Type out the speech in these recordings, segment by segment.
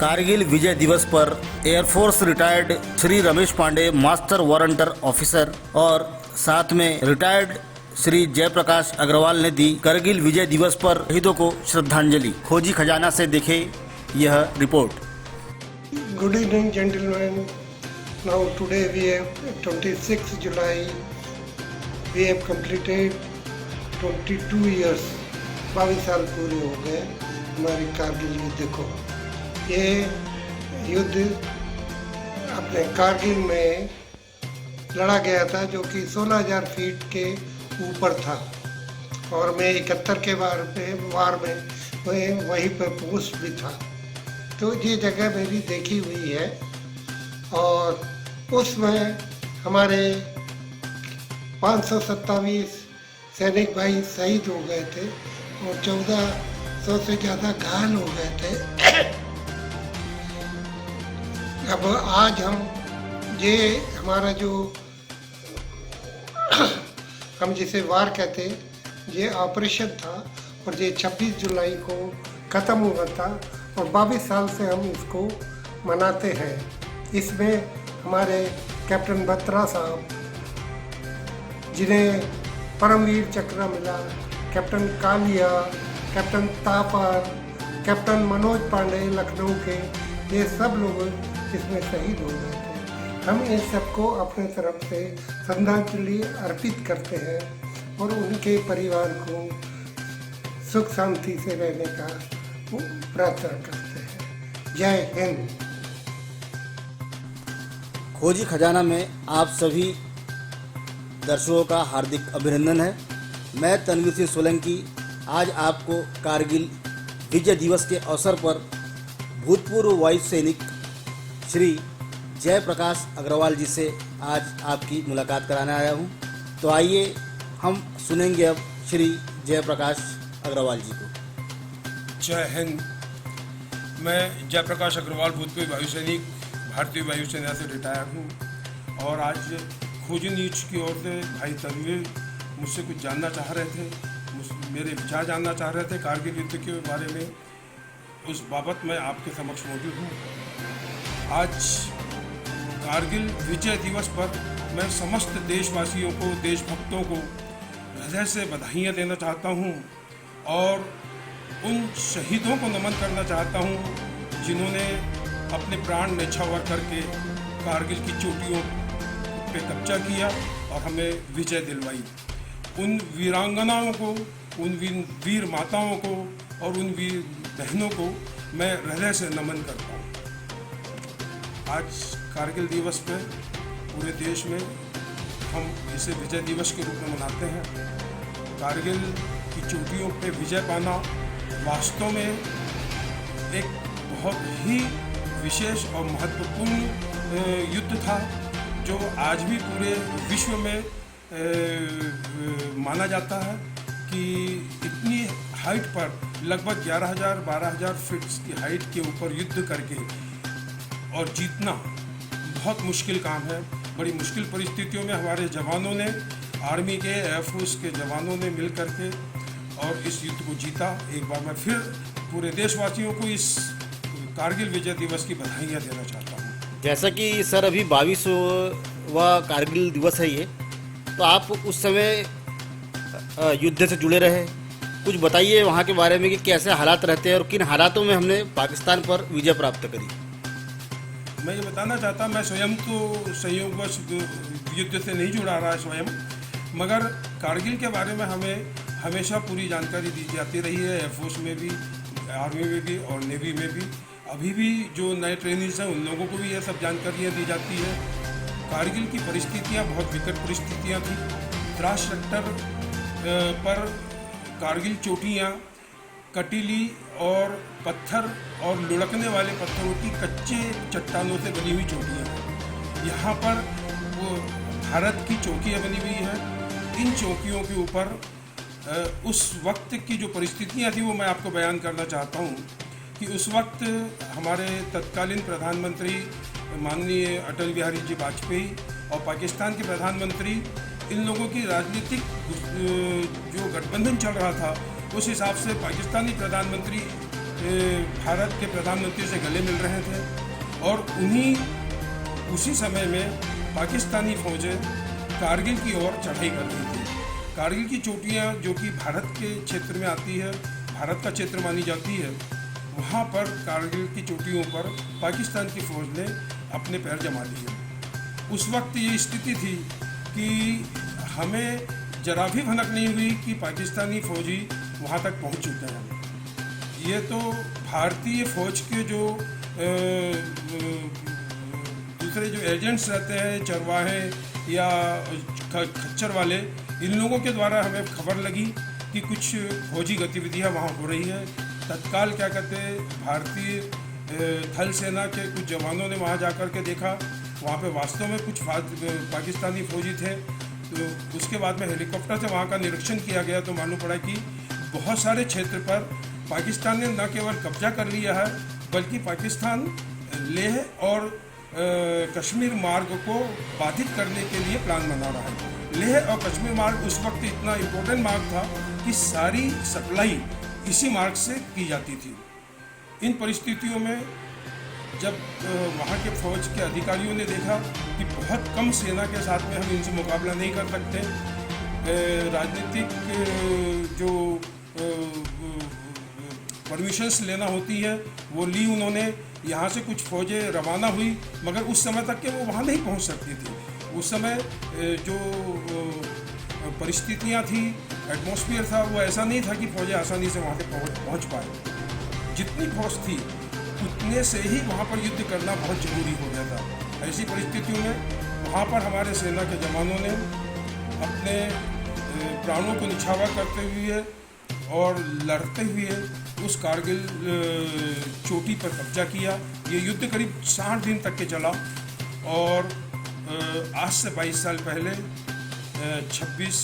कारगिल विजय दिवस पर air force retired Shri Ramesh Pandey master warrant officer और साथ में रिटायर्ड श्री जयप्रकाश अग्रवाल ने दी कारगिल विजय दिवस पर शहीदों को श्रद्धांजलि। खोजी खजाना से देखे यह report. Good evening, gentlemen. Now today we have 26 July. We have completed 22 years. 22 साल पूरे हो गए हमारे कारगिल युद्ध को। ये युद्ध अपने कारगिल में लड़ा गया था, जो कि 16,000 फीट के ऊपर था और मैं 71 के वार में वहीं पर पोस्ट भी था। तो ये जगह मेरी देखी हुई है और उसमें हमारे 527 सैनिक भाई शहीद हो गए थे और 1400 से ज़्यादा घायल हो गए थे। अब आज हम ये हमारा जो हम जिसे वार कहते हैं, ये ऑपरेशन था और ये 26 जुलाई को ख़त्म हुआ था और 22 साल से हम इसको मनाते हैं। इसमें हमारे कैप्टन बत्रा साहब, जिन्हें परमवीर चक्र मिला, कैप्टन कालिया, कैप्टन तापर, कैप्टन मनोज पांडे लखनऊ के, ये सब लोग इसमें शहीद हो गए थे। हम इन सबको अपने तरफ से श्रद्धांजलि अर्पित करते हैं और उनके परिवार को सुख शांति से रहने का प्रार्थना करते हैं। जय हिंद। खोजी खजाना में आप सभी दर्शकों का हार्दिक अभिनंदन है। मैं तनवीर सिंह सोलंकी आज आपको कारगिल विजय दिवस के अवसर पर भूतपूर्व वायु सैनिक श्री जयप्रकाश अग्रवाल जी से आज आपकी मुलाकात कराने आया हूं। तो आइए हम सुनेंगे अब श्री जयप्रकाश अग्रवाल जी को। जय हिंद। मैं जयप्रकाश अग्रवाल, भूतपूर्व वायु सैनिक, भारतीय वायुसेना से रिटायर हूँ और आज खोजी न्यूज की ओर से भाई तनवीर मुझसे कुछ जानना चाह रहे थे, मेरे विचार जानना चाह रहे थे कारगिल युद्ध के बारे में। उस बाबत मैं आपके समक्ष मौजूद हूँ। आज कारगिल विजय दिवस पर मैं समस्त देशवासियों को, देशभक्तों को हृदय से बधाइयाँ देना चाहता हूँ और उन शहीदों को नमन करना चाहता हूँ जिन्होंने अपने प्राण न्यौछावर करके कारगिल की चोटियों पे कब्जा किया और हमें विजय दिलवाई। उन वीरांगनाओं को, उन वीर माताओं को और उन वीर बहनों को मैं हृदय से नमन करता हूँ। आज कारगिल दिवस पे पूरे देश में हम इसे विजय दिवस के रूप में मनाते हैं। कारगिल की चोटियों पे विजय पाना वास्तव में एक बहुत ही विशेष और महत्वपूर्ण युद्ध था, जो आज भी पूरे विश्व में माना जाता है कि इतनी हाइट पर, लगभग 11,000-12,000 फीट की हाइट के ऊपर युद्ध करके और जीतना बहुत मुश्किल काम है। बड़ी मुश्किल परिस्थितियों में हमारे जवानों ने, आर्मी के, एयरफोर्स के जवानों ने मिल करके और इस युद्ध को जीता। एक बार मैं फिर पूरे देशवासियों को इस कारगिल विजय दिवस की बधाइयाँ देना चाहता हूँ। जैसा कि सर अभी 22वां कारगिल दिवस है ये, तो आप उस समय युद्ध से जुड़े रहे, कुछ बताइए वहाँ के बारे में कि कैसे हालात रहते हैं और किन हालातों में हमने पाकिस्तान पर विजय प्राप्त करी। मैं ये बताना चाहता, मैं स्वयं तो संयोगवश युद्ध से नहीं जुड़ा रहा स्वयं, मगर कारगिल के बारे में हमें हमेशा पूरी जानकारी दी जाती रही है, एयरफोर्स में भी, आर्मी में भी और नेवी में भी। अभी भी जो नए ट्रेनिंग्स हैं उन लोगों को भी ये सब जानकारियाँ दी जाती है। कारगिल की परिस्थितियाँ बहुत विकट परिस्थितियाँ थी। द्रास सेक्टर पर कारगिल चोटियाँ कटीली और पत्थर और लुढ़कने वाले पत्थरों की कच्चे चट्टानों से बनी हुई चोटियाँ हैं। यहाँ पर वो भारत की चौकियाँ बनी हुई हैं। इन चौकियों के ऊपर उस वक्त की जो परिस्थितियाँ थी वो मैं आपको बयान करना चाहता हूँ कि उस वक्त हमारे तत्कालीन प्रधानमंत्री माननीय अटल बिहारी जी वाजपेयी और पाकिस्तान के प्रधानमंत्री, इन लोगों की राजनीतिक जो गठबंधन चल रहा था, उस हिसाब से पाकिस्तानी प्रधानमंत्री भारत के प्रधानमंत्री से गले मिल रहे थे और उसी समय में पाकिस्तानी फौजें कारगिल की ओर चढ़ाई कर रही थी। कारगिल की चोटियाँ जो कि भारत के क्षेत्र में आती है, भारत का क्षेत्र मानी जाती है, वहाँ पर कारगिल की चोटियों पर पाकिस्तान की फ़ौज ने अपने पैर जमा लिए। उस वक्त ये स्थिति थी कि हमें जरा भी भनक नहीं हुई कि पाकिस्तानी फौजी वहाँ तक पहुँच चुके हैं। ये तो भारतीय फ़ौज के जो दूसरे जो एजेंट्स रहते हैं, चरवाहे या खच्चर वाले, इन लोगों के द्वारा हमें खबर लगी कि कुछ फौजी गतिविधियां वहाँ हो रही है। तत्काल क्या कहते हैं, भारतीय थल सेना के कुछ जवानों ने वहाँ जाकर के देखा, वहाँ पे वास्तव में कुछ पाकिस्तानी फौजी थे। तो उसके बाद में हेलीकॉप्टर से वहाँ का निरीक्षण किया गया तो मालूम पड़ा कि बहुत सारे क्षेत्र पर पाकिस्तान ने न केवल कब्जा कर लिया है, बल्कि पाकिस्तान लेह और कश्मीर मार्ग को बाधित करने के लिए प्लान बना रहा है। लेह और कश्मीर मार्ग उस वक्त इतना इम्पोर्टेंट मार्ग था कि सारी सप्लाई इसी मार्ग से की जाती थी। इन परिस्थितियों में जब वहाँ के फौज के अधिकारियों ने देखा कि बहुत कम सेना के साथ में हम इनसे मुकाबला नहीं कर सकते, राजनीतिक जो परमिशंस लेना होती है वो ली उन्होंने, यहाँ से कुछ फौजें रवाना हुई, मगर उस समय तक के वो वहाँ नहीं पहुँच सकती थी। उस समय जो परिस्थितियाँ थी, एटमॉस्फेयर था, वो ऐसा नहीं था कि फौजें आसानी से वहाँ तक पहुँच पाए। जितनी फौज थी उतने से ही वहाँ पर युद्ध करना बहुत ज़रूरी हो गया था। ऐसी परिस्थितियों में वहाँ पर हमारे सेना के जवानों ने अपने प्राणों को निछावर करते हुए और लड़ते हुए उस कारगिल चोटी पर कब्जा किया। ये युद्ध करीब 60 दिन तक के चला और आज से 22 साल पहले 25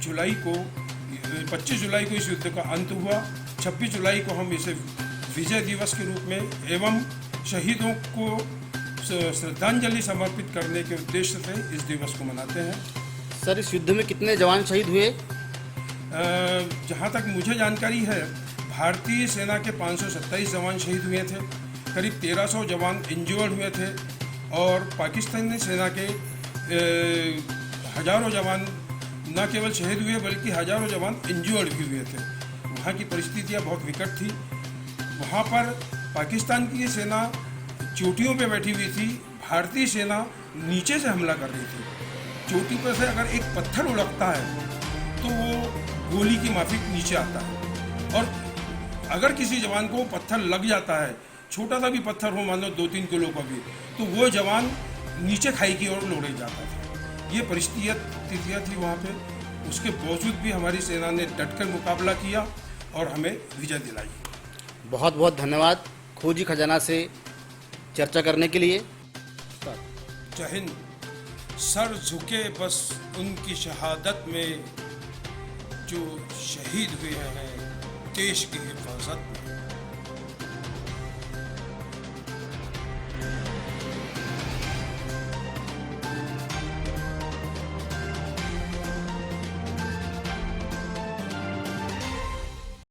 जुलाई को इस युद्ध का अंत हुआ। 26 जुलाई को हम इसे विजय दिवस के रूप में एवं शहीदों को श्रद्धांजलि समर्पित करने के उद्देश्य से इस दिवस को मनाते हैं। सर, इस युद्ध में कितने जवान शहीद हुए? जहाँ तक मुझे जानकारी है, भारतीय सेना के 527 जवान शहीद हुए थे, करीब 1300 जवान इंजर्ड हुए थे और पाकिस्तानी सेना के हज़ारों जवान न केवल शहीद हुए बल्कि हज़ारों जवान इंजर्ड भी हुए थे। वहाँ की परिस्थितियाँ बहुत विकट थी। वहाँ पर पाकिस्तान की सेना चोटियों पे बैठी हुई थी, भारतीय सेना नीचे से हमला कर रही थी। चोटी पर से अगर एक पत्थर उड़कता है तो वो गोली की माफिक नीचे आता है और अगर किसी जवान को पत्थर लग जाता है, छोटा सा भी पत्थर हो, मान लो 2-3 किलो का भी, तो वो जवान नीचे खाई की ओर लौट जाता था। ये परिस्थितियाँ थी वहाँ पे। उसके बावजूद भी हमारी सेना ने डटकर मुकाबला किया और हमें विजय दिलाई। बहुत बहुत धन्यवाद खोजी खजाना से चर्चा करने के लिए। जय हिंद। सर झुके बस उनकी शहादत में जो शहीद हुए हैं देश की हिफाजत में।